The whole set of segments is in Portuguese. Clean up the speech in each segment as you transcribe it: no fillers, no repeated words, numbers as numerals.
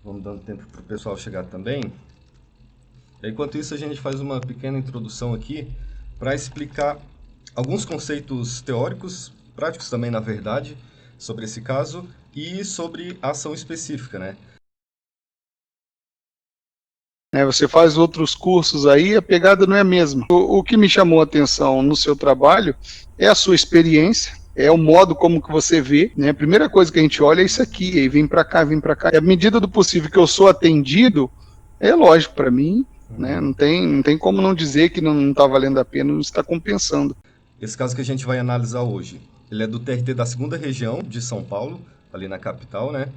Vamos dando tempo para o pessoal chegar também. Enquanto isso, a gente faz uma pequena introdução aqui para explicar alguns conceitos teóricos, práticos também, na verdade, sobre esse caso e sobre a ação específica, né? Você faz outros cursos aí, a pegada não é a mesma. O que me chamou a atenção no seu trabalho é a sua experiência, é o modo como que você vê, né? A primeira coisa que a gente olha é isso aqui, aí vem para cá, vem para cá. E à medida do possível que eu sou atendido, é lógico para mim, né? Não tem como não dizer que não está valendo a pena, não está compensando. Esse caso que a gente vai analisar hoje, ele é do TRT da 2ª Região de São Paulo, ali na capital, né?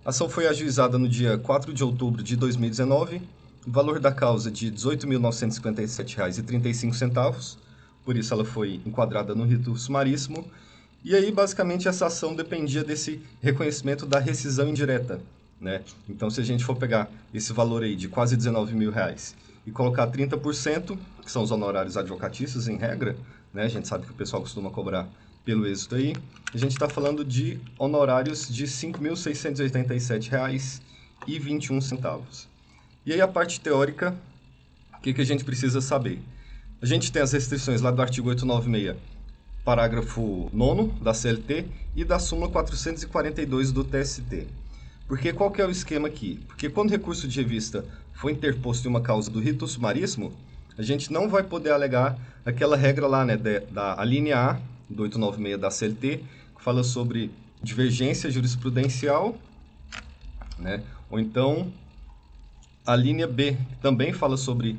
A ação foi ajuizada no dia 4 de outubro de 2019, o valor da causa de R$ 18.957,35, por isso ela foi enquadrada no rito sumaríssimo. E aí, basicamente, essa ação dependia desse reconhecimento da rescisão indireta, né? Então, se a gente for pegar esse valor aí de quase R$ 19.000 e colocar 30%, que são os honorários advocatícios em regra, né? A gente sabe que o pessoal costuma cobrar pelo êxito aí, a gente está falando de honorários de R$ 5.687,21. E aí a parte teórica, o que a gente precisa saber? A gente tem as restrições lá do artigo 896, parágrafo 9º da CLT e da súmula 442 do TST. Porque qual que é o esquema aqui? Porque quando o recurso de revista for interposto em uma causa do rito sumaríssimo, a gente não vai poder alegar aquela regra lá, né, da linha A do 896 da CLT, que fala sobre divergência jurisprudencial, né? Ou então a linha B, que também fala sobre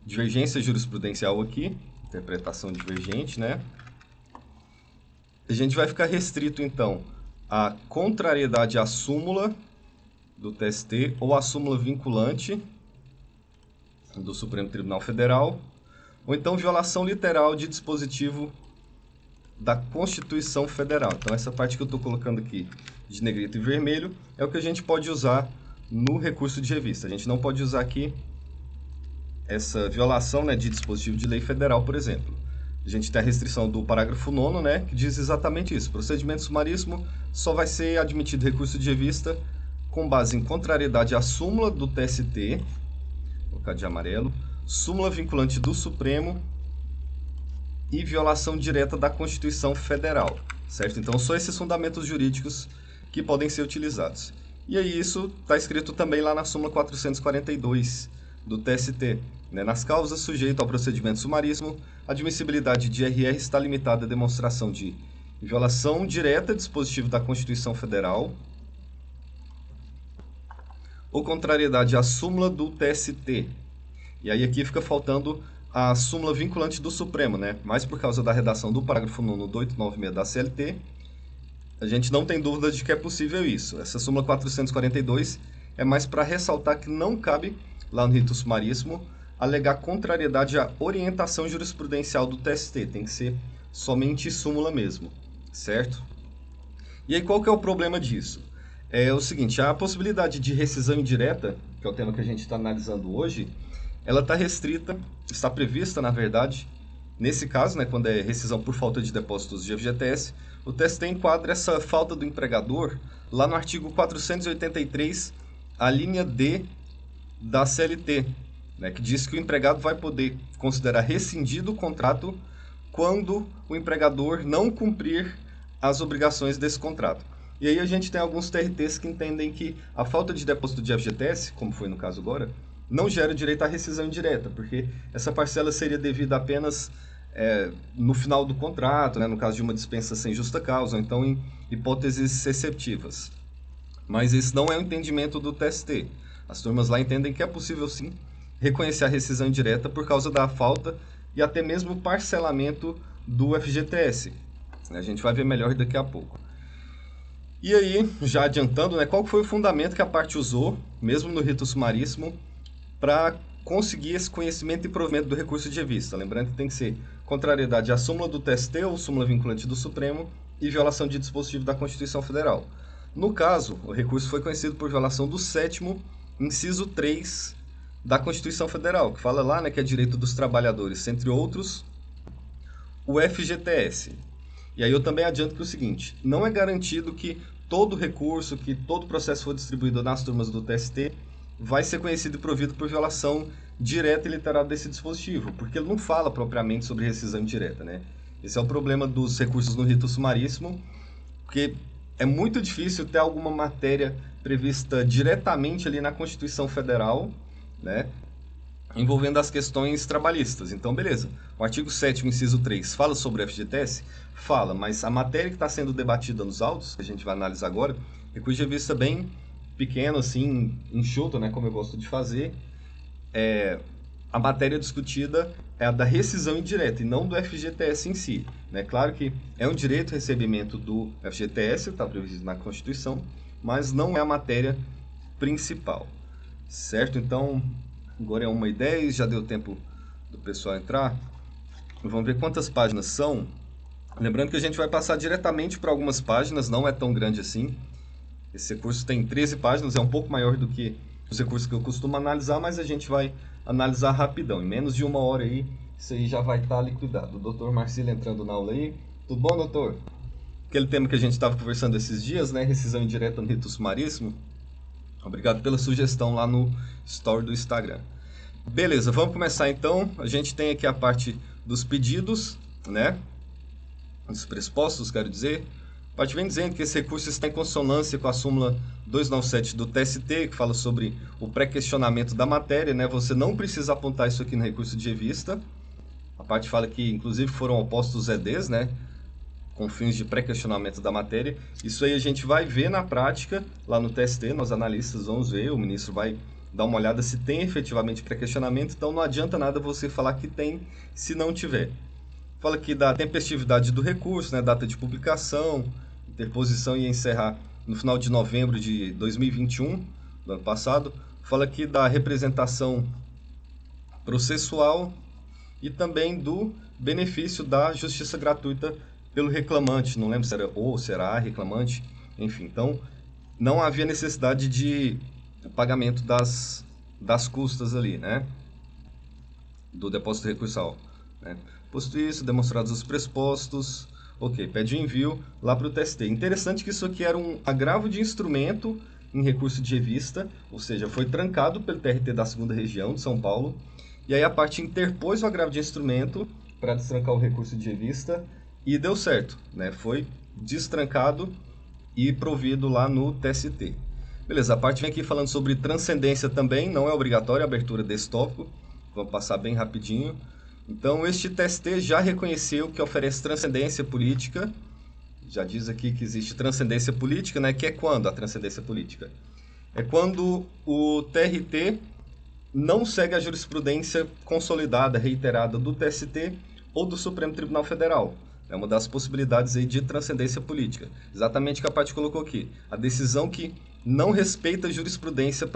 divergência jurisprudencial aqui, interpretação divergente, né? A gente vai ficar restrito, então, à contrariedade à súmula do TST ou à súmula vinculante do Supremo Tribunal Federal, ou então violação literal de dispositivo da Constituição Federal. Então, essa parte que eu estou colocando aqui de negrito e vermelho é o que a gente pode usar no recurso de revista. A gente não pode usar aqui essa violação, né, de dispositivo de lei federal, por exemplo. A gente tem a restrição do parágrafo 9º, né, que diz exatamente isso. Procedimento sumaríssimo só vai ser admitido recurso de revista com base em contrariedade à súmula do TST, vou colocar de amarelo, súmula vinculante do Supremo e violação direta da Constituição Federal, certo? Então, são esses fundamentos jurídicos que podem ser utilizados. E aí, isso está escrito também lá na súmula 442 do TST. Né? Nas causas sujeitas ao procedimento sumaríssimo, a admissibilidade de RR está limitada à demonstração de violação direta do dispositivo da Constituição Federal ou contrariedade à súmula do TST. E aí aqui fica faltando a súmula vinculante do Supremo, né? Mas por causa da redação do parágrafo 9º do 896 da CLT, a gente não tem dúvida de que é possível isso. Essa súmula 442 é mais para ressaltar que não cabe, lá no rito sumaríssimo, alegar contrariedade à orientação jurisprudencial do TST. Tem que ser somente súmula mesmo, certo? E aí qual que é o problema disso? É o seguinte, a possibilidade de rescisão indireta, que é o tema que a gente está analisando hoje, ela está restrita, está prevista, na verdade, nesse caso, né, quando é rescisão por falta de depósitos de FGTS, o TST enquadra essa falta do empregador lá no artigo 483, a linha D da CLT, né, que diz que o empregado vai poder considerar rescindido o contrato quando o empregador não cumprir as obrigações desse contrato. E aí a gente tem alguns TRTs que entendem que a falta de depósito de FGTS, como foi no caso agora, não gera direito à rescisão indireta, porque essa parcela seria devida apenas no final do contrato, né, no caso de uma dispensa sem justa causa, ou então em hipóteses exceptivas. Mas esse não é o entendimento do TST. As turmas lá entendem que é possível sim reconhecer a rescisão indireta por causa da falta e até mesmo parcelamento do FGTS. A gente vai ver melhor daqui a pouco. E aí, já adiantando, né, qual foi o fundamento que a parte usou, mesmo no rito sumaríssimo, para conseguir esse conhecimento e provimento do recurso de revista? Lembrando que tem que ser contrariedade à súmula do TST ou súmula vinculante do Supremo e violação de dispositivo da Constituição Federal. No caso, o recurso foi conhecido por violação do 7º, inciso 3 da Constituição Federal, que fala lá, né, que é direito dos trabalhadores, entre outros, o FGTS. E aí eu também adianto que é o seguinte, não é garantido que todo recurso, que todo processo for distribuído nas turmas do TST, vai ser conhecido e provido por violação direta e literal desse dispositivo, porque ele não fala propriamente sobre rescisão indireta, né? Esse é o problema dos recursos no rito sumaríssimo, porque é muito difícil ter alguma matéria prevista diretamente ali na Constituição Federal, né, envolvendo as questões trabalhistas. Então, beleza. O artigo 7º, inciso 3, fala sobre o FGTS? Fala, mas a matéria que está sendo debatida nos autos, que a gente vai analisar agora, recurso de revista bem pequeno, assim, enxuto, né, como eu gosto de fazer. A matéria discutida é a da rescisão indireta e não do FGTS em si, né? Claro que é um direito de recebimento do FGTS, está previsto na Constituição, mas não é a matéria principal, certo? Então, agora é 1h10, já deu tempo do pessoal entrar. Vamos ver quantas páginas são. Lembrando que a gente vai passar diretamente para algumas páginas, não é tão grande assim. Esse recurso tem 13 páginas, é um pouco maior do que os recursos que eu costumo analisar, mas a gente vai analisar rapidão. Em menos de 1 hora aí, isso aí já vai estar liquidado. O doutor Marcílio entrando na aula aí. Tudo bom, doutor? Aquele tema que a gente estava conversando esses dias, né? Rescisão indireta no rito sumaríssimo. Obrigado pela sugestão lá no story do Instagram. Beleza, vamos começar então. A gente tem aqui a parte dos pedidos, né? Dos pressupostos, quero dizer. A parte vem dizendo que esse recurso está em consonância com a súmula 297 do TST, que fala sobre o pré-questionamento da matéria, né? Você não precisa apontar isso aqui no recurso de revista. A parte fala que, inclusive, foram opostos EDs, né? Com fins de pré-questionamento da matéria. Isso aí a gente vai ver na prática, lá no TST, nós analistas vamos ver, o ministro vai dar uma olhada se tem efetivamente pré-questionamento, então não adianta nada você falar que tem se não tiver. Fala aqui da tempestividade do recurso, né? Data de publicação, interposição ia encerrar no final de novembro de 2021, do ano passado. Fala aqui da representação processual e também do benefício da justiça gratuita pelo reclamante. Não lembro se era ou será reclamante, enfim. Então, não havia necessidade de pagamento das custas ali, né? Do depósito recursal, né? Posto isso, demonstrados os pressupostos, ok, pede o envio lá para o TST. Interessante que isso aqui era um agravo de instrumento em recurso de revista, ou seja, foi trancado pelo TRT da 2ª Região de São Paulo, e aí a parte interpôs o agravo de instrumento para destrancar o recurso de revista e deu certo, né? Foi destrancado e provido lá no TST. Beleza, a parte vem aqui falando sobre transcendência também, não é obrigatória a abertura desse tópico, vamos passar bem rapidinho. Então, este TST já reconheceu que oferece transcendência política. Já diz aqui que existe transcendência política, né? Que é quando a transcendência política? É quando o TRT não segue a jurisprudência consolidada, reiterada do TST ou do Supremo Tribunal Federal. É uma das possibilidades aí de transcendência política. Exatamente o que a parte colocou aqui. A decisão que não respeita a jurisprudência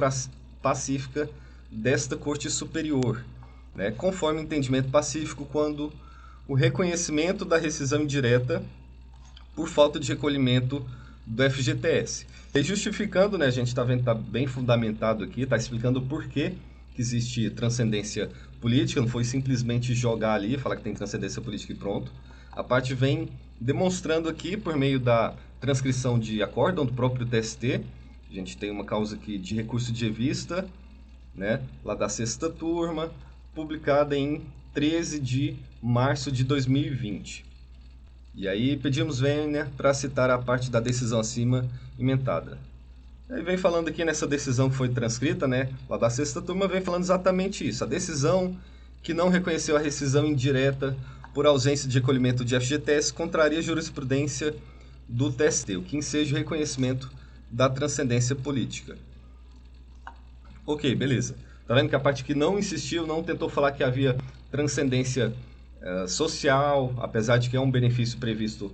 pacífica desta Corte Superior, né, conforme o entendimento pacífico, quando o reconhecimento da rescisão indireta por falta de recolhimento do FGTS. E justificando, né, a gente está vendo que está bem fundamentado aqui, está explicando o porquê que existe transcendência política, não foi simplesmente jogar ali, falar que tem transcendência política e pronto. A parte vem demonstrando aqui, por meio da transcrição de acórdão do próprio TST, a gente tem uma causa aqui de recurso de revista, né, lá da 6ª turma, publicada em 13 de março de 2020. E aí pedimos vênia para citar a parte da decisão acima emendada. Aí vem falando aqui nessa decisão que foi transcrita, né, lá da 6ª turma, vem falando exatamente isso. A decisão que não reconheceu a rescisão indireta por ausência de recolhimento de FGTS contraria a jurisprudência do TST, o que enseja o reconhecimento da transcendência política. Ok, beleza. Tá vendo que a parte que não insistiu, não tentou falar que havia transcendência social, apesar de que é um benefício previsto,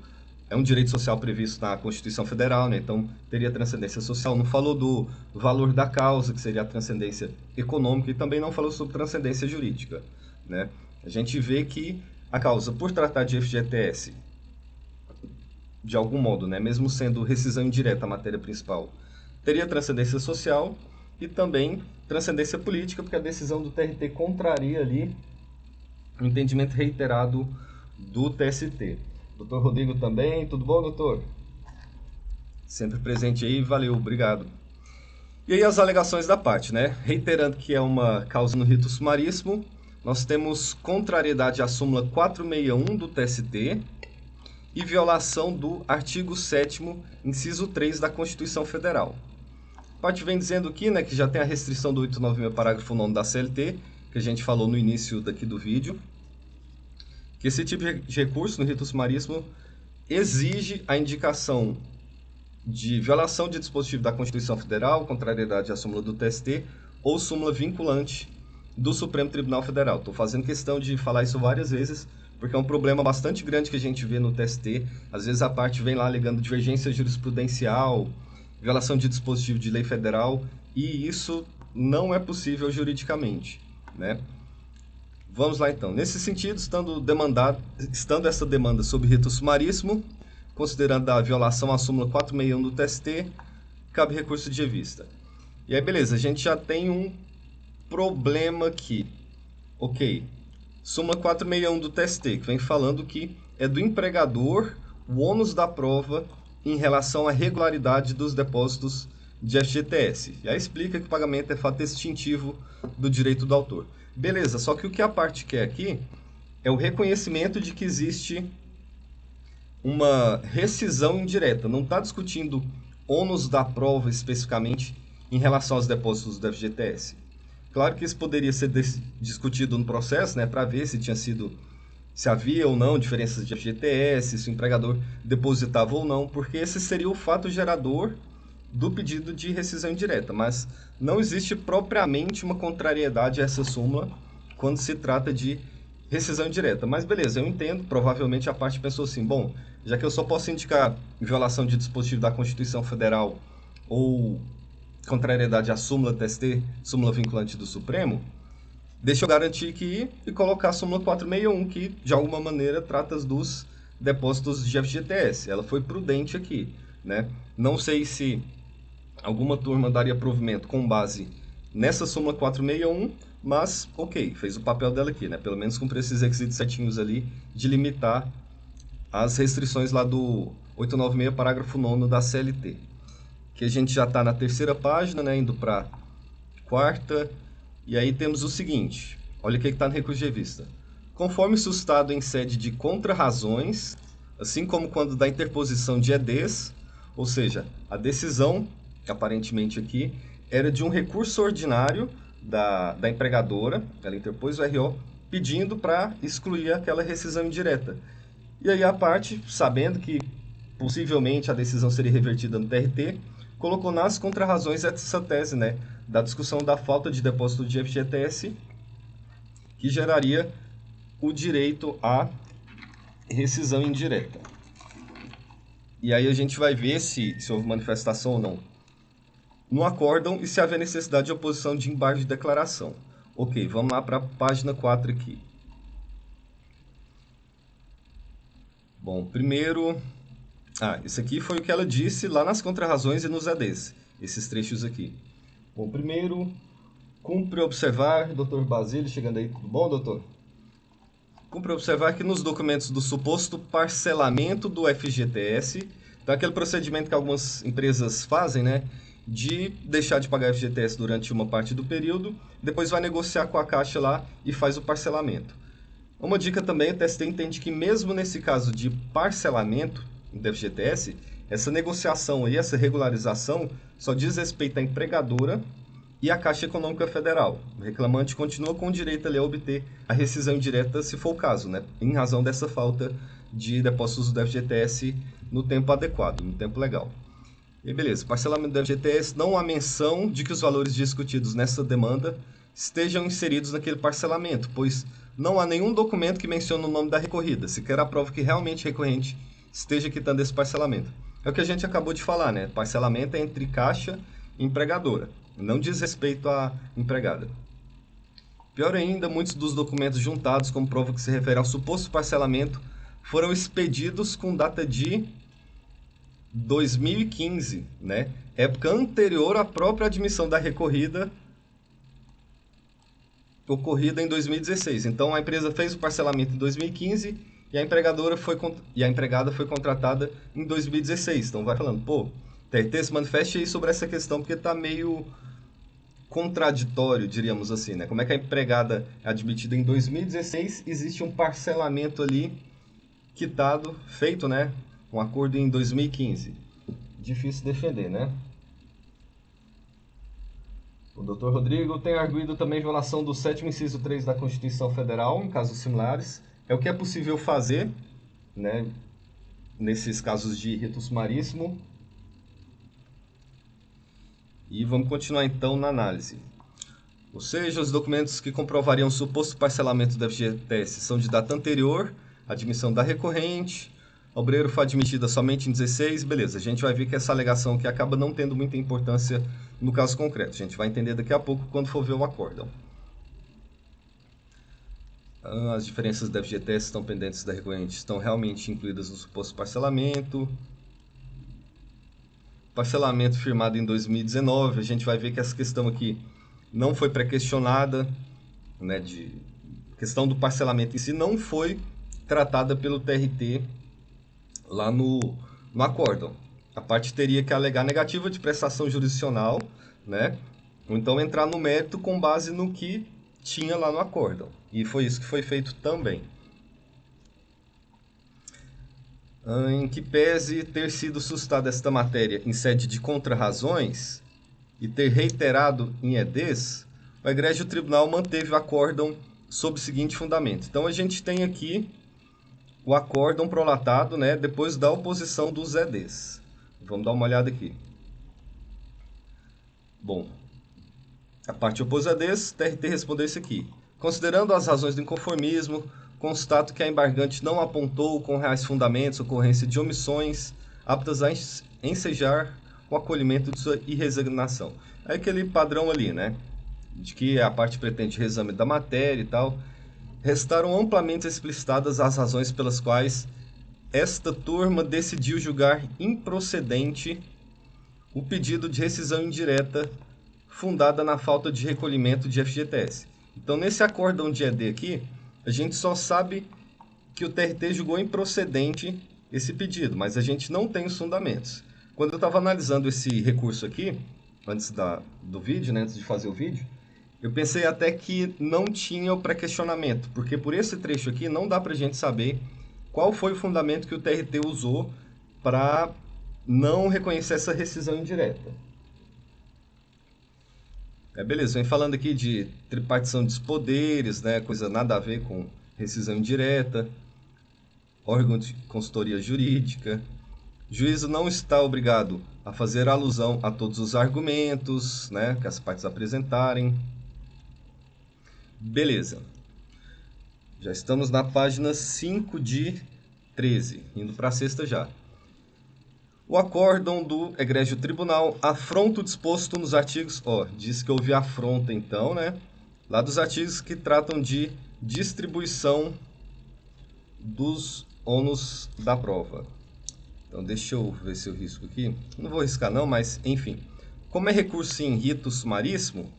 é um direito social previsto na Constituição Federal, né? Então teria transcendência social. Não falou do valor da causa, que seria a transcendência econômica, e também não falou sobre transcendência jurídica, né? A gente vê que a causa, por tratar de FGTS, de algum modo, né, mesmo sendo rescisão indireta a matéria principal, teria transcendência social e também transcendência política, porque a decisão do TRT contraria ali o entendimento reiterado do TST. Doutor Rodrigo também, tudo bom, doutor? Sempre presente aí, valeu, obrigado. E aí as alegações da parte, né? Reiterando que é uma causa no rito sumaríssimo, nós temos contrariedade à súmula 461 do TST e violação do artigo 7º, inciso 3 da Constituição Federal. A parte vem dizendo aqui, né, que já tem a restrição do 896, parágrafo 9 da CLT, que a gente falou no início daqui do vídeo, que esse tipo de recurso no rito sumaríssimo exige a indicação de violação de dispositivo da Constituição Federal, contrariedade à súmula do TST ou súmula vinculante do Supremo Tribunal Federal. Estou fazendo questão de falar isso várias vezes, porque é um problema bastante grande que a gente vê no TST. Às vezes a parte vem lá alegando divergência jurisprudencial, violação de dispositivo de lei federal, e isso não é possível juridicamente, né? Vamos lá então. Nesse sentido, estando essa demanda sob rito sumaríssimo, considerando a violação à súmula 461 do TST, cabe recurso de revista. E aí, beleza, a gente já tem um problema aqui. Ok, súmula 461 do TST, que vem falando que é do empregador o ônus da prova em relação à regularidade dos depósitos de FGTS. E aí explica que o pagamento é fato extintivo do direito do autor. Beleza, só que o que a parte quer aqui é o reconhecimento de que existe uma rescisão indireta. Não está discutindo ônus da prova especificamente em relação aos depósitos do FGTS. Claro que isso poderia ser discutido no processo, né, para ver se havia ou não diferenças de FGTS, se o empregador depositava ou não, porque esse seria o fato gerador do pedido de rescisão indireta, mas não existe propriamente uma contrariedade a essa súmula quando se trata de rescisão indireta. Mas beleza, eu entendo, provavelmente a parte pensou assim, bom, já que eu só posso indicar violação de dispositivo da Constituição Federal ou contrariedade à súmula TST, súmula vinculante do Supremo, deixa eu garantir aqui e colocar a súmula 461, que de alguma maneira trata dos depósitos de FGTS. Ela foi prudente aqui, né? Não sei se alguma turma daria provimento com base nessa súmula 461, mas ok, fez o papel dela aqui, né? Pelo menos cumprir esses requisitos certinhos ali de limitar as restrições lá do 896, parágrafo 9 da CLT. Que a gente já está na terceira página, né? Indo para quarta. E aí temos o seguinte, olha o que está no recurso de revista. Conforme sustado em sede de contrarrazões, assim como quando da interposição de EDs, ou seja, a decisão, aparentemente aqui, era de um recurso ordinário da empregadora, ela interpôs o RO, pedindo para excluir aquela rescisão indireta. E aí a parte, sabendo que possivelmente a decisão seria revertida no TRT, colocou nas contrarrazões essa tese, né, da discussão da falta de depósito de FGTS, que geraria o direito à rescisão indireta. E aí a gente vai ver se houve manifestação ou não no acórdão e se haver necessidade de oposição de embargo de declaração. Ok, vamos lá para a página 4 aqui. Bom, primeiro... isso aqui foi o que ela disse lá nas contrarrazões e nos EDs, esses trechos aqui. Bom, primeiro, cumpre observar, doutor Basílio, chegando aí, tudo bom, doutor? Cumpre observar que nos documentos do suposto parcelamento do FGTS, então aquele procedimento que algumas empresas fazem, né, de deixar de pagar FGTS durante uma parte do período, depois vai negociar com a Caixa lá e faz o parcelamento. Uma dica também, o TST entende que mesmo nesse caso de parcelamento do FGTS, essa negociação e essa regularização só diz respeito à empregadora e à Caixa Econômica Federal. O reclamante continua com o direito ali a obter a rescisão indireta, se for o caso, né, em razão dessa falta de depósitos do FGTS no tempo adequado, no tempo legal. E beleza, parcelamento do FGTS, não há menção de que os valores discutidos nessa demanda estejam inseridos naquele parcelamento, pois não há nenhum documento que mencione o nome da recorrida, sequer a prova que realmente recorrente esteja quitando esse parcelamento. É o que a gente acabou de falar, né? Parcelamento é entre Caixa e empregadora, não diz respeito à empregada. Pior ainda, muitos dos documentos juntados como prova que se refere ao suposto parcelamento foram expedidos com data de 2015, né? Época anterior à própria admissão da recorrida ocorrida em 2016. Então a empresa fez o parcelamento em 2015 e a empregada foi contratada em 2016. Então vai falando, pô, TRT se manifeste aí sobre essa questão, porque está meio contraditório, diríamos assim, né? Como é que a empregada é admitida em 2016, existe um parcelamento ali quitado, feito, né? Um acordo em 2015. Difícil defender, né? O Dr. Rodrigo tem arguido também violação do 7º inciso 3 da Constituição Federal, em casos similares. É o que é possível fazer, né, nesses casos de rito sumaríssimo. E vamos continuar então na análise. Ou seja, os documentos que comprovariam o suposto parcelamento do FGTS são de data anterior, admissão da recorrente, a obreiro foi admitida somente em 16, beleza. A gente vai ver que essa alegação aqui acaba não tendo muita importância no caso concreto. A gente vai entender daqui a pouco quando for ver o acórdão. As diferenças da FGTS estão pendentes da recorrente, estão realmente incluídas no suposto parcelamento. Parcelamento firmado em 2019, a gente vai ver que essa questão aqui não foi pré-questionada, né, de questão do parcelamento em si não foi tratada pelo TRT lá no acórdão. A parte teria que alegar negativa de prestação jurisdicional, né, ou então entrar no mérito com base no que tinha lá no acórdão. E foi isso que foi feito também. Em que pese ter sido suscitada esta matéria em sede de contrarrazões e ter reiterado em EDs, o egrégio tribunal manteve o acórdão sob o seguinte fundamento. Então a gente tem aqui o acórdão prolatado, né, depois da oposição dos EDs. Vamos dar uma olhada aqui. Bom, a parte opôs EDs, TRT respondeu isso aqui. Considerando as razões do inconformismo, constato que a embargante não apontou com reais fundamentos ocorrência de omissões aptas a ensejar o acolhimento de sua irresignação. É aquele padrão ali, né? De que a parte pretende reexame da matéria e tal. Restaram amplamente explicitadas as razões pelas quais esta turma decidiu julgar improcedente o pedido de rescisão indireta fundada na falta de recolhimento de FGTS. Então, nesse acórdão de ED aqui, a gente só sabe que o TRT julgou improcedente esse pedido, mas a gente não tem os fundamentos. Quando eu estava analisando esse recurso aqui, antes do vídeo, né, antes de fazer o vídeo, eu pensei até que não tinha o pré-questionamento, porque por esse trecho aqui não dá para a gente saber qual foi o fundamento que o TRT usou para não reconhecer essa rescisão indireta. Beleza, vem falando aqui de tripartição dos poderes, né, coisa nada a ver com rescisão indireta, órgão de consultoria jurídica. O juízo não está obrigado a fazer alusão a todos os argumentos, né, que as partes apresentarem. Beleza. Já estamos na página 5 de 13, indo para a 6ª já. O acórdão do egrégio tribunal afronta o disposto nos artigos... diz que houve afronta então, né? Lá dos artigos que tratam de distribuição dos ônus da prova. Então, deixa eu ver se eu risco aqui. Não vou riscar não, mas, enfim. Como é recurso em rito sumaríssimo,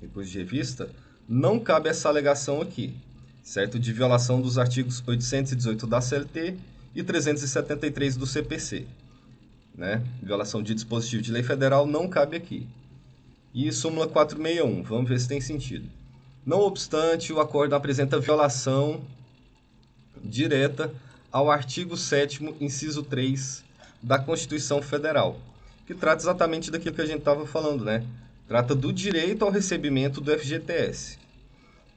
recurso de revista, não cabe essa alegação aqui, certo? De violação dos artigos 818 da CLT e 373 do CPC. Né? Violação de dispositivo de lei federal não cabe aqui. E súmula 461, vamos ver se tem sentido. Não obstante, o acórdão apresenta violação direta ao artigo 7º, inciso 3 da Constituição Federal, que trata exatamente daquilo que a gente estava falando, né? Trata do direito ao recebimento do FGTS.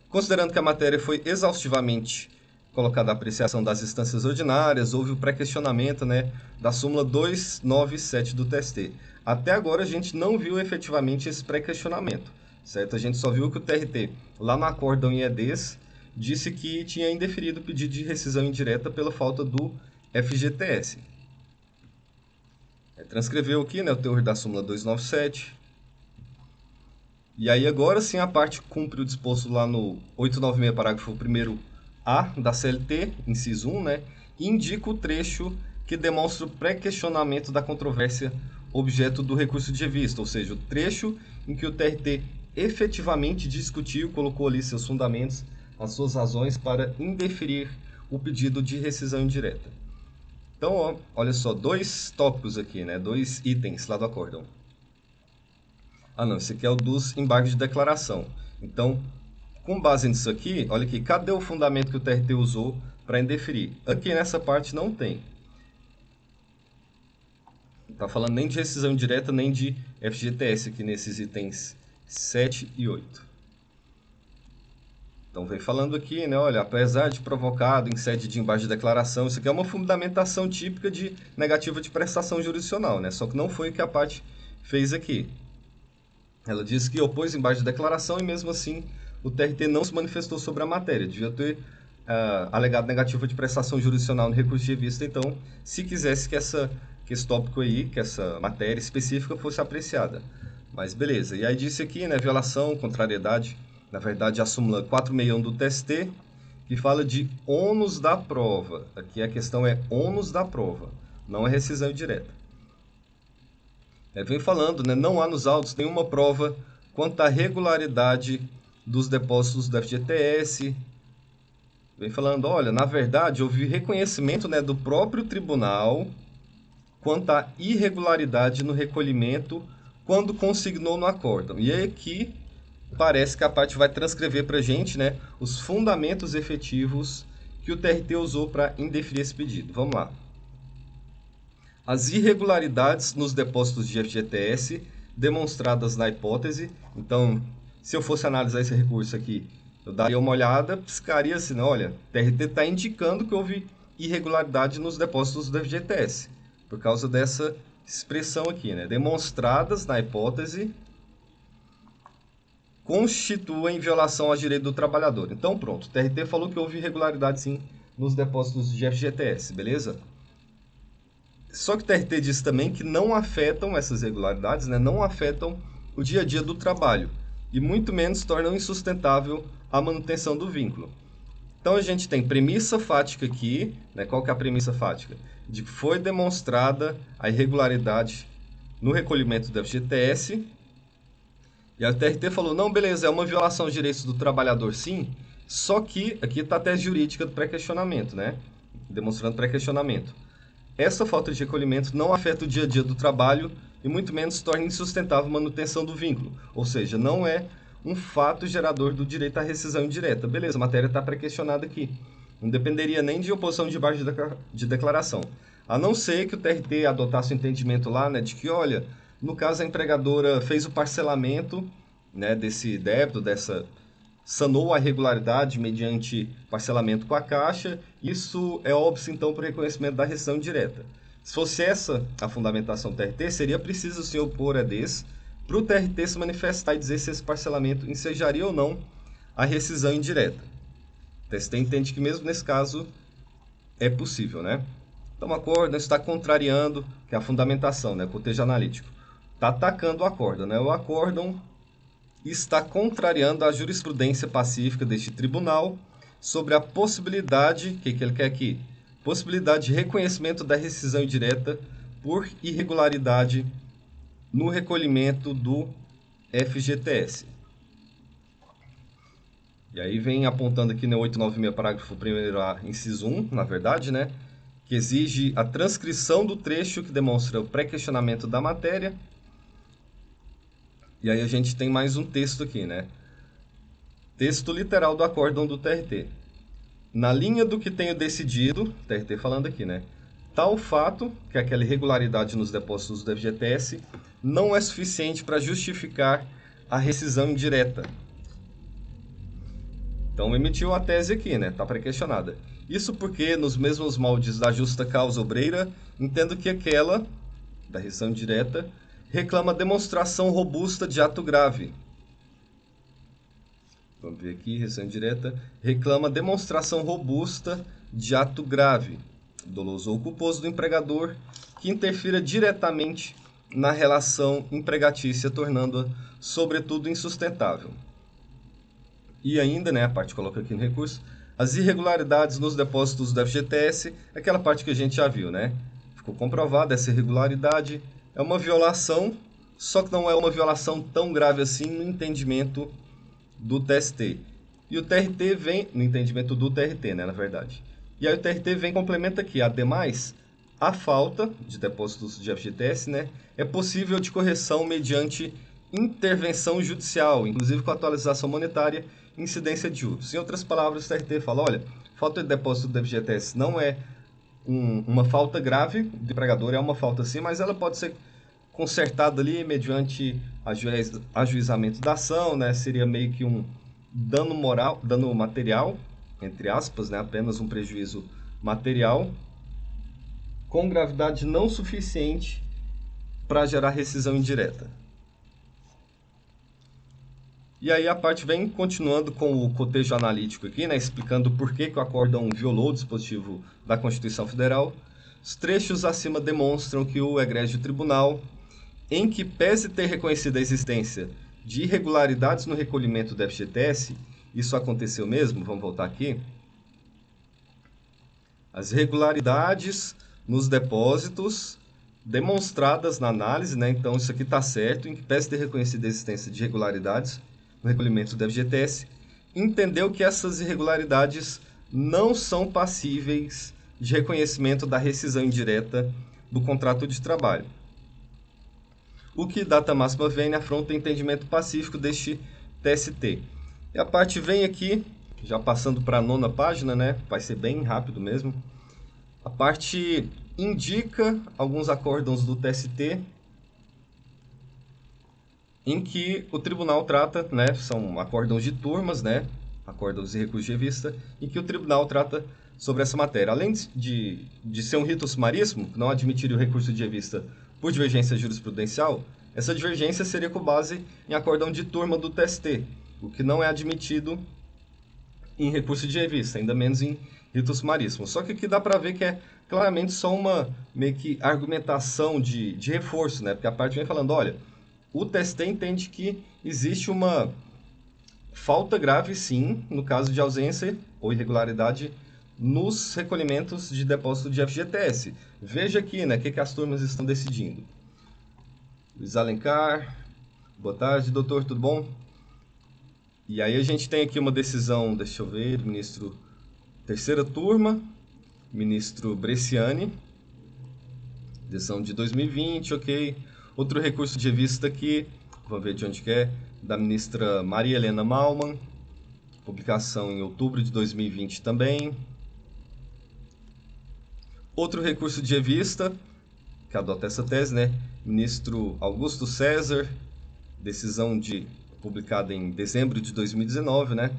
Considerando que a matéria foi exaustivamente colocada à apreciação das instâncias ordinárias, houve o pré-questionamento, né, da súmula 297 do TST. Até agora a gente não viu efetivamente esse pré-questionamento, certo? A gente só viu que o TRT, lá no acórdão em EDs, disse que tinha indeferido o pedido de rescisão indireta pela falta do FGTS. Transcreveu aqui, né, o teor da súmula 297. E aí agora sim a parte cumpre o disposto lá no 896, parágrafo 1º-A da CLT, inciso 1, né, e indica o trecho que demonstra o pré-questionamento da controvérsia objeto do recurso de revista, ou seja, o trecho em que o TRT efetivamente discutiu, colocou ali seus fundamentos, as suas razões para indeferir o pedido de rescisão indireta. Então, ó, olha só, 2 tópicos aqui, né? 2 itens lá do acórdão. Ah, não, esse aqui é o dos embargos de declaração. Então, com base nisso aqui, olha aqui, cadê o fundamento que o TRT usou para indeferir? Aqui nessa parte não tem. Não está falando nem de rescisão direta, nem de FGTS aqui nesses itens 7 e 8. Então, vem falando aqui, né, olha, apesar de provocado em sede de embargo de declaração, isso aqui é uma fundamentação típica de negativa de prestação jurisdicional, né? Só que não foi o que a parte fez aqui. Ela disse que opôs embargo de declaração e mesmo assim o TRT não se manifestou sobre a matéria. Devia ter alegado negativa de prestação jurisdicional no recurso de revista, então, se quisesse que esse tópico aí, que essa matéria específica fosse apreciada. Mas beleza. E aí disse aqui, né, violação, contrariedade, na verdade a súmula 461 do TST, que fala de ônus da prova. Aqui a questão é ônus da prova, não é rescisão indireta. Vem falando, né, não há nos autos nenhuma prova quanto à regularidade dos depósitos do FGTS. Vem falando, olha, na verdade houve reconhecimento, né, do próprio tribunal quanto à irregularidade no recolhimento quando consignou no acórdão. E aqui parece que a parte vai transcrever para a gente, né, os fundamentos efetivos que o TRT usou para indeferir esse pedido. Vamos lá. As irregularidades nos depósitos de FGTS demonstradas na hipótese. Então, se eu fosse analisar esse recurso aqui, eu daria uma olhada, piscaria assim, olha, o TRT está indicando que houve irregularidade nos depósitos do FGTS, por causa dessa expressão aqui, né? Demonstradas na hipótese constituem violação ao direito do trabalhador. Então, pronto, o TRT falou que houve irregularidade sim nos depósitos de FGTS, beleza? Só que o TRT diz também que não afetam essas irregularidades, né? Não afetam o dia a dia do trabalho e muito menos tornam insustentável a manutenção do vínculo. Então a gente tem premissa fática aqui, né? Qual que é a premissa fática? De que foi demonstrada a irregularidade no recolhimento do FGTS. E a TRT falou, não, beleza, é uma violação aos direitos do trabalhador, sim, só que aqui está a tese jurídica do pré-questionamento, né? Demonstrando pré-questionamento. Essa falta de recolhimento não afeta o dia a dia do trabalho e muito menos torna insustentável a manutenção do vínculo. Ou seja, não é um fato gerador do direito à rescisão indireta. Beleza, a matéria está pré-questionada aqui. Não dependeria nem de oposição de embargo de declaração. A não ser que o TRT adotasse o entendimento lá, né, de que, olha, no caso a empregadora fez o parcelamento, né, desse débito, sanou a irregularidade mediante parcelamento com a Caixa, isso é óbvio, então, para o reconhecimento da rescisão direta. Se fosse essa a fundamentação do TRT, seria preciso o senhor pôr para o TRT se manifestar e dizer se esse parcelamento ensejaria ou não a rescisão indireta. O TST entende que mesmo nesse caso é possível, né? Então, o acórdão está contrariando, que é a fundamentação, né, cotejo analítico. Está atacando o acórdão, né? O acórdão está contrariando a jurisprudência pacífica deste tribunal sobre a possibilidade, o que ele quer aqui? Possibilidade de reconhecimento da rescisão indireta por irregularidade no recolhimento do FGTS. E aí vem apontando aqui no 896, parágrafo 1º, inciso 1, na verdade, né? Que exige a transcrição do trecho que demonstra o pré-questionamento da matéria. E aí a gente tem mais um texto aqui, né? Texto literal do acórdão do TRT. Na linha do que tenho decidido, TRT falando aqui, né? Tal fato, que é aquela irregularidade nos depósitos do FGTS, não é suficiente para justificar a rescisão indireta. Então emitiu a tese aqui, né? Está pré-questionada. Isso porque, nos mesmos moldes da justa causa obreira, entendo que aquela, da rescisão indireta, reclama demonstração robusta de ato grave. Vamos ver aqui, rescisão indireta. Reclama demonstração robusta de ato grave, doloso ou culposo do empregador, que interfira diretamente na relação empregatícia, tornando-a, sobretudo, insustentável. E ainda, né, a parte coloca aqui no recurso, as irregularidades nos depósitos do FGTS, aquela parte que a gente já viu, né? Ficou comprovada essa irregularidade. É uma violação, só que não é uma violação tão grave assim no entendimento do TST. E o TRT vem, no entendimento do TRT, né, na verdade. E aí o TRT vem e complementa aqui, ademais, a falta de depósitos de FGTS, né, é possível de correção mediante intervenção judicial, inclusive com atualização monetária e incidência de juros. Em outras palavras, o TRT fala, olha, falta de depósito do FGTS não é uma falta grave do empregador, é uma falta sim, mas ela pode ser consertada ali mediante ajuizamento da ação, né, seria meio que um dano moral, dano material, entre aspas, né, apenas um prejuízo material, com gravidade não suficiente para gerar rescisão indireta. E aí a parte vem continuando com o cotejo analítico aqui, né, explicando por que o acórdão violou o dispositivo da Constituição Federal. Os trechos acima demonstram que o egrégio tribunal, em que pese ter reconhecido a existência de irregularidades no recolhimento do FGTS, isso aconteceu mesmo, vamos voltar aqui, as irregularidades nos depósitos demonstradas na análise, né, então isso aqui está certo, em que pese ter reconhecido a existência de irregularidades no recolhimento do FGTS, entendeu que essas irregularidades não são passíveis de reconhecimento da rescisão indireta do contrato de trabalho. O que data máxima vem afronta o entendimento pacífico deste TST. E a parte vem aqui, já passando para a 9ª página, né? Vai ser bem rápido mesmo. A parte indica alguns acórdãos do TST em que o tribunal trata, né, são acórdãos de turmas, né, acórdãos de recurso de vista, em que o tribunal trata sobre essa matéria. Além de ser um rito sumaríssimo, não admitiria o recurso de vista por divergência jurisprudencial, essa divergência seria com base em acórdão de turma do TST, o que não é admitido em recurso de revista, ainda menos em rito sumaríssimo. Só que aqui dá para ver que é claramente só uma meio que argumentação de reforço, né, porque a parte vem falando, olha, o TST entende que existe uma falta grave, sim, no caso de ausência ou irregularidade nos recolhimentos de depósito de FGTS. Veja aqui, né, o que as turmas estão decidindo. Luiz Alencar, boa tarde, doutor, tudo bom? E aí a gente tem aqui uma decisão, deixa eu ver, do ministro terceira turma, ministro Bresciani, decisão de 2020, ok. Outro recurso de revista aqui, vamos ver de onde que é, da ministra Maria Helena Malman, publicação em outubro de 2020 também. Outro recurso de revista, que adota essa tese, né? Ministro Augusto César, decisão publicada em dezembro de 2019, né?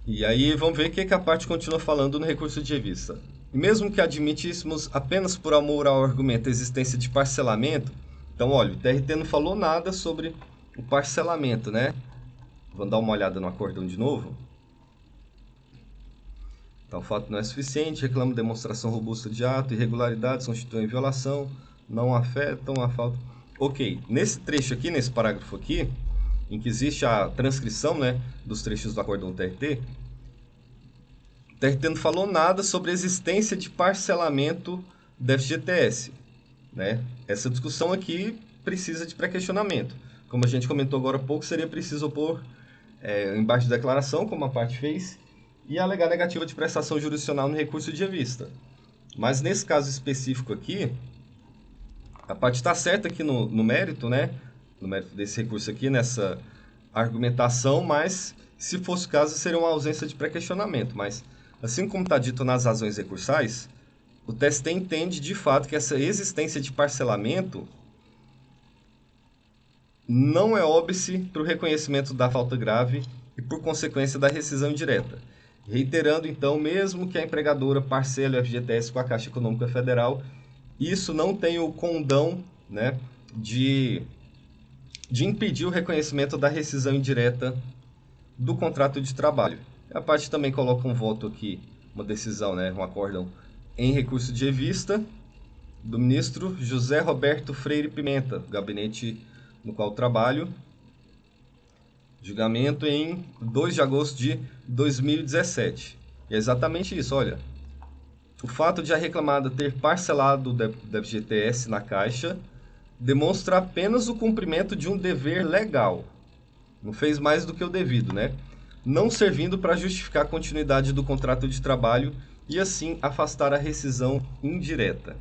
E aí vamos ver o que a parte continua falando no recurso de revista. Mesmo que admitíssemos apenas por amor ao argumento a existência de parcelamento, então, olha, o TRT não falou nada sobre o parcelamento, né? Vamos dar uma olhada no acórdão de novo. Tal fato não é suficiente, reclama demonstração robusta de ato, irregularidades constituem violação, não afetam a falta... Ok, nesse trecho aqui, nesse parágrafo aqui, em que existe a transcrição, né, dos trechos do acórdão TRT, o TRT não falou nada sobre a existência de parcelamento do FGTS, né? Essa discussão aqui precisa de pré-questionamento. Como a gente comentou agora há pouco, seria preciso opor embaixo de declaração, como a parte fez, e alegar negativa de prestação jurisdicional no recurso de revista. Mas nesse caso específico aqui, a parte está certa aqui no mérito, né? No mérito desse recurso aqui, nessa argumentação, mas se fosse o caso, seria uma ausência de pré-questionamento. Mas, assim como está dito nas razões recursais, o TST entende de fato que essa existência de parcelamento não é óbice para o reconhecimento da falta grave e, por consequência, da rescisão indireta. Reiterando, então, mesmo que a empregadora parcele o FGTS com a Caixa Econômica Federal, isso não tem o condão, né, de impedir o reconhecimento da rescisão indireta do contrato de trabalho. A parte também coloca um voto aqui, uma decisão, né, um acórdão em recurso de revista do ministro José Roberto Freire Pimenta, gabinete no qual trabalho, julgamento em 2 de agosto de 2017. E é exatamente isso, olha. O fato de a reclamada ter parcelado o FGTS na Caixa demonstra apenas o cumprimento de um dever legal. Não fez mais do que o devido, né? Não servindo para justificar a continuidade do contrato de trabalho e assim afastar a rescisão indireta.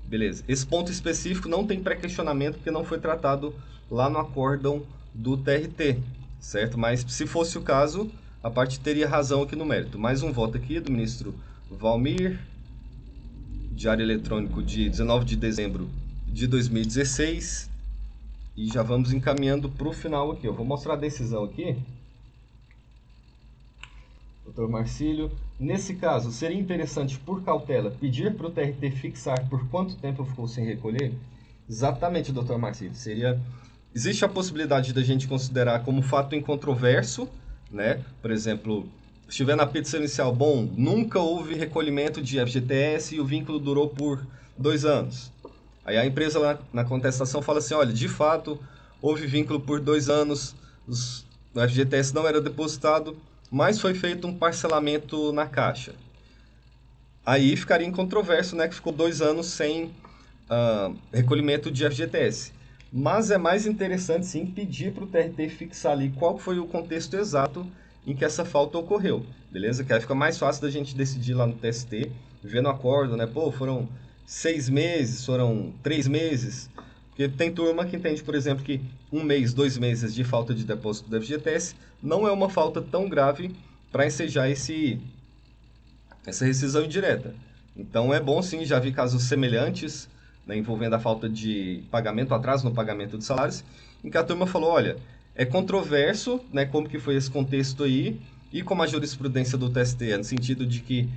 Beleza. Esse ponto específico não tem pré-questionamento porque não foi tratado lá no acórdão do TRT, certo? Mas se fosse o caso, a parte teria razão aqui no mérito. Mais um voto aqui do ministro Valmir, Diário Eletrônico de 19 de dezembro de 2016. E já vamos encaminhando para o final aqui. Eu vou mostrar a decisão aqui. Dr. Marcílio, nesse caso, seria interessante, por cautela, pedir para o TRT fixar por quanto tempo ficou sem recolher? Exatamente, Dr. Marcílio. Existe a possibilidade da gente considerar como fato incontroverso, né? Por exemplo, se estiver na petição inicial, bom, nunca houve recolhimento de FGTS e o vínculo durou por 2 anos. Aí a empresa lá na contestação fala assim, olha, de fato, houve vínculo por 2 anos, o FGTS não era depositado, mas foi feito um parcelamento na Caixa. Aí ficaria incontroverso, né, que ficou 2 anos sem recolhimento de FGTS. Mas é mais interessante, sim, pedir para o TRT fixar ali qual foi o contexto exato em que essa falta ocorreu, beleza? Que aí fica mais fácil da gente decidir lá no TST, vendo o acordo, né? Pô, foram 6 meses, foram 3 meses. Porque tem turma que entende, por exemplo, que 1 mês, 2 meses de falta de depósito do FGTS não é uma falta tão grave para ensejar essa rescisão indireta. Então é bom sim, já vi casos semelhantes, né, envolvendo a falta de pagamento, atraso no pagamento de salários, em que a turma falou, olha, é controverso, né, como que foi esse contexto aí, e como a jurisprudência do TST, no sentido de que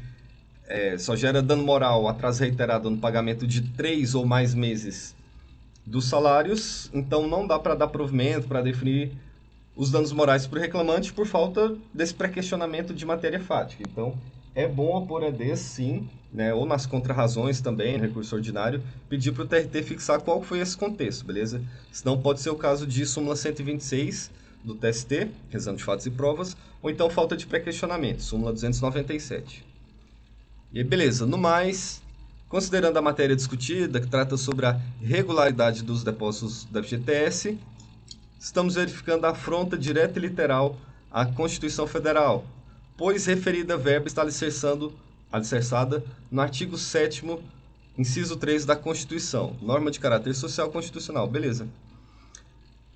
só gera dano moral, atraso reiterado no pagamento de 3 ou mais meses dos salários, então não dá para dar provimento, para definir os danos morais para o reclamante por falta desse pré-questionamento de matéria fática. Então, é bom opor a desse, sim, né, ou nas contrarrazões também, no recurso ordinário, pedir para o TRT fixar qual foi esse contexto, beleza? Senão pode ser o caso de súmula 126 do TST, revisão de fatos e provas, ou então falta de pré-questionamento, súmula 297. E aí, beleza, no mais, considerando a matéria discutida, que trata sobre a regularidade dos depósitos do FGTS, estamos verificando a afronta direta e literal à Constituição Federal, pois referida verba está alicerçada no artigo 7º, inciso 3 da Constituição, norma de caráter social constitucional, beleza.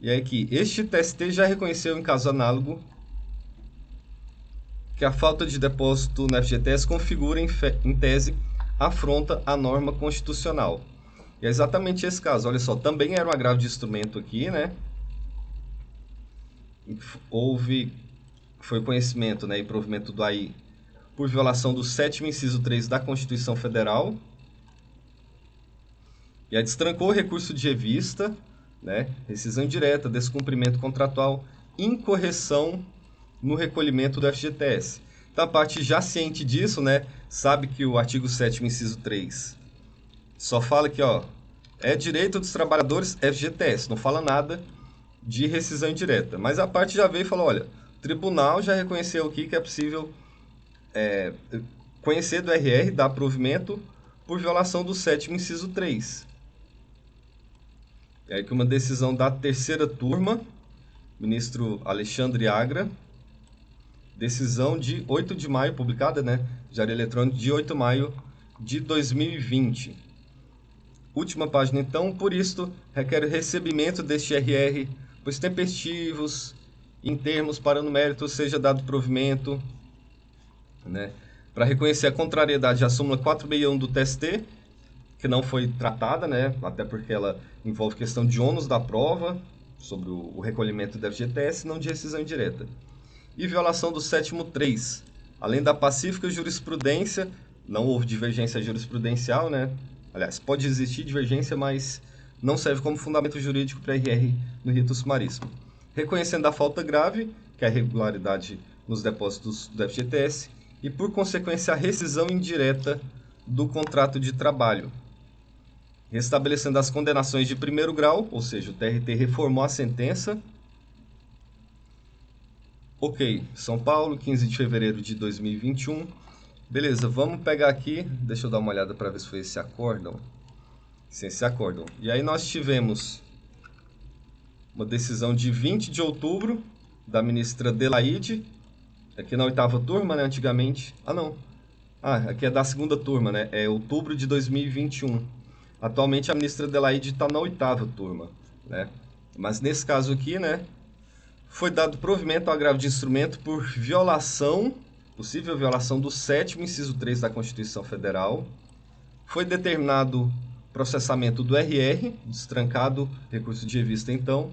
E aí aqui, este TST já reconheceu em caso análogo que a falta de depósito no FGTS configura em tese afronta a norma constitucional. E é exatamente esse caso, olha só, também era um agravo de instrumento aqui, né? Foi conhecimento, né, e provimento do AI por violação do 7º inciso 3 da Constituição Federal. E aí destrancou o recurso de revista, né, rescisão indireta, descumprimento contratual, incorreção no recolhimento do FGTS. Então a parte já ciente disso, né, sabe que o artigo 7º inciso 3 só fala que, ó, é direito dos trabalhadores FGTS, não fala nada de rescisão indireta. Mas a parte já veio e falou, olha, o tribunal já reconheceu aqui que é possível conhecer do RR, dar provimento por violação do 7º inciso 3. E aí que uma decisão da terceira turma, ministro Alexandre Agra, decisão de 8 de maio, publicada, né? Diário Eletrônico de 8 de maio de 2020. Última página, então, por isto, requer o recebimento deste RR, pois tempestivos, em termos para no mérito seja dado provimento, né? Para reconhecer a contrariedade à súmula 461 do TST, que não foi tratada, né? Até porque ela envolve questão de ônus da prova sobre o recolhimento da FGTS, não de rescisão indireta. E violação do 7º 3. Além da pacífica jurisprudência, não houve divergência jurisprudencial, né? Aliás, pode existir divergência, mas não serve como fundamento jurídico para RR no rito sumaríssimo. Reconhecendo a falta grave, que é a irregularidade nos depósitos do FGTS, e por consequência a rescisão indireta do contrato de trabalho. Restabelecendo as condenações de primeiro grau, ou seja, o TRT reformou a sentença. Ok, São Paulo, 15 de fevereiro de 2021. Beleza, vamos pegar aqui, deixa eu dar uma olhada para ver se foi esse acórdão. Sim, esse acórdão. E aí nós tivemos uma decisão de 20 de outubro da ministra Delaide, aqui na 8ª turma, né, antigamente. Ah, não. Ah, aqui é da segunda turma, né? É outubro de 2021. Atualmente a ministra Adelaide está na 8ª turma, né? Mas nesse caso aqui, né, foi dado provimento ao agravo de instrumento por violação, possível violação do 7º inciso 3 da Constituição Federal. Foi determinado processamento do RR, destrancado, recurso de revista então,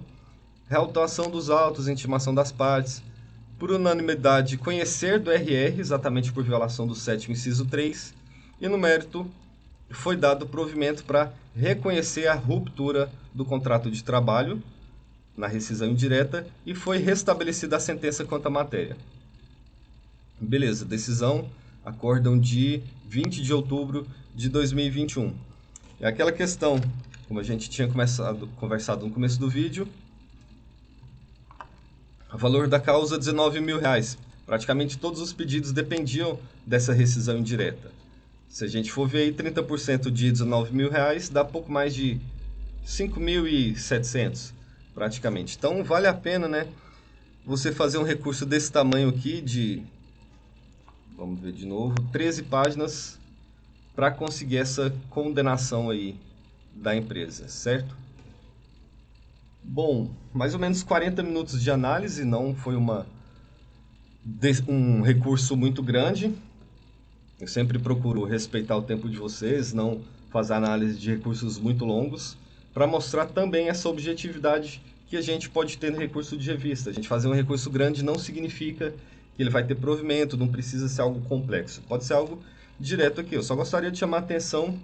reautuação dos autos, intimação das partes, por unanimidade conhecer do RR, exatamente por violação do 7º inciso 3, e no mérito foi dado provimento para reconhecer a ruptura do contrato de trabalho na rescisão indireta e foi restabelecida a sentença quanto à matéria. Beleza, decisão, acórdão de 20 de outubro de 2021. É aquela questão, como a gente tinha conversado no começo do vídeo, o valor da causa, R$19 mil. Praticamente todos os pedidos dependiam dessa rescisão indireta. Se a gente for ver aí, 30% de R$19 mil dá pouco mais de 5.700, praticamente. Então, vale a pena, né, você fazer um recurso desse tamanho aqui, de, vamos ver de novo, 13 páginas, para conseguir essa condenação aí da empresa, certo? Bom, mais ou menos 40 minutos de análise, não foi um recurso muito grande. Eu sempre procuro respeitar o tempo de vocês, não fazer análise de recursos muito longos, para mostrar também essa objetividade que a gente pode ter no recurso de revista. A gente fazer um recurso grande não significa que ele vai ter provimento, não precisa ser algo complexo. Pode ser algo direto aqui. Eu só gostaria de chamar a atenção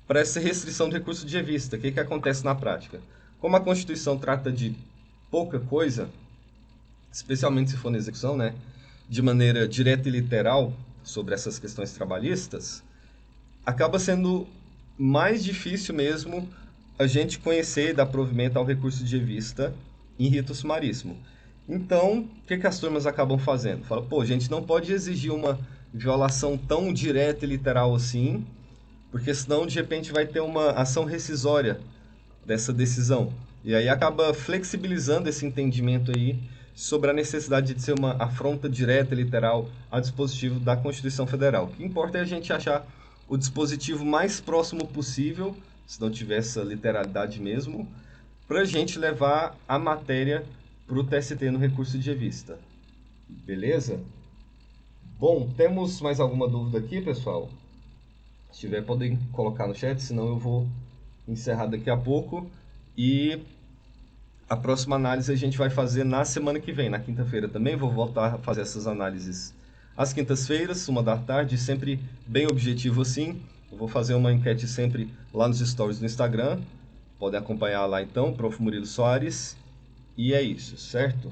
para essa restrição do recurso de revista. O que acontece na prática? Como a Constituição trata de pouca coisa, especialmente se for na execução, né, de maneira direta e literal sobre essas questões trabalhistas, acaba sendo mais difícil mesmo a gente conhecer e dar provimento ao recurso de revista em rito sumaríssimo. Então, o que as turmas acabam fazendo? Fala, pô, a gente não pode exigir uma violação tão direta e literal assim, porque senão de repente vai ter uma ação rescisória dessa decisão. E aí acaba flexibilizando esse entendimento aí sobre a necessidade de ser uma afronta direta e literal ao dispositivo da Constituição Federal. O que importa é a gente achar o dispositivo mais próximo possível, se não tiver essa literalidade mesmo, para a gente levar a matéria para o TST no recurso de revista. Beleza? Bom, temos mais alguma dúvida aqui, pessoal? Se tiver, podem colocar no chat, senão eu vou encerrar daqui a pouco. E a próxima análise a gente vai fazer na semana que vem, na quinta-feira também. Vou voltar a fazer essas análises às quintas-feiras, 13h, sempre bem objetivo assim. Eu vou fazer uma enquete sempre lá nos stories do Instagram. Podem acompanhar lá então, Prof. Murilo Soares. E é isso, certo?